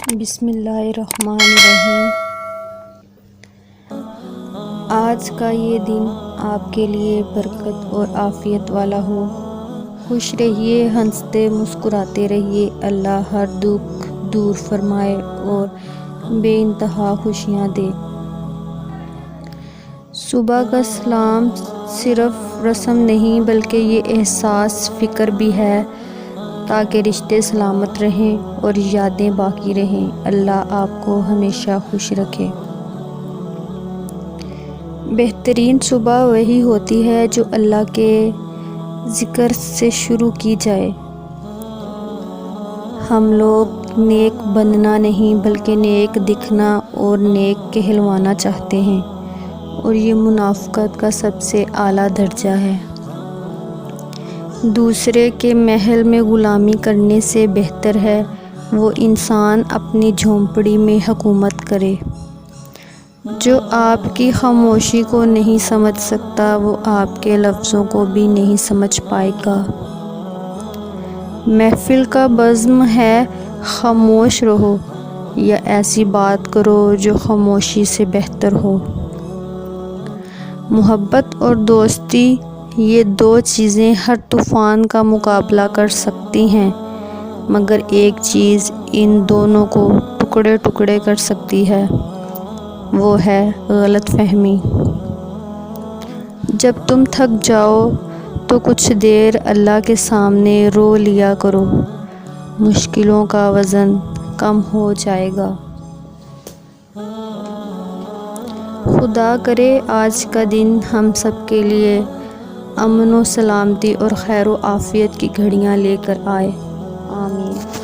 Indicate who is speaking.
Speaker 1: بسم اللہ الرحمن الرحیم۔ آج کا یہ دن آپ کے لیے برکت اور عافیت والا ہو۔ خوش رہیے، ہنستے مسکراتے رہیے۔ اللہ ہر دکھ دور فرمائے اور بے انتہا خوشیاں دے۔ صبح کا سلام صرف رسم نہیں بلکہ یہ احساس فکر بھی ہے تاکہ رشتے سلامت رہیں اور یادیں باقی رہیں۔ اللہ آپ کو ہمیشہ خوش رکھے۔ بہترین صبح وہی ہوتی ہے جو اللہ کے ذکر سے شروع کی جائے۔ ہم لوگ نیک بننا نہیں بلکہ نیک دکھنا اور نیک کہلوانا چاہتے ہیں، اور یہ منافقت کا سب سے اعلیٰ درجہ ہے۔ دوسرے کے محل میں غلامی کرنے سے بہتر ہے وہ انسان اپنی جھونپڑی میں حکومت کرے۔ جو آپ کی خاموشی کو نہیں سمجھ سکتا وہ آپ کے لفظوں کو بھی نہیں سمجھ پائے گا۔ محفل کا بزم ہے خاموش رہو یا ایسی بات کرو جو خاموشی سے بہتر ہو۔ محبت اور دوستی یہ دو چیزیں ہر طوفان کا مقابلہ کر سکتی ہیں، مگر ایک چیز ان دونوں کو ٹکڑے ٹکڑے کر سکتی ہے، وہ ہے غلط فہمی۔ جب تم تھک جاؤ تو کچھ دیر اللہ کے سامنے رو لیا کرو، مشکلوں کا وزن کم ہو جائے گا۔ خدا کرے آج کا دن ہم سب کے لیے امن و سلامتی اور خیر و عافیت کی گھڑیاں لے کر آئے۔ آمین۔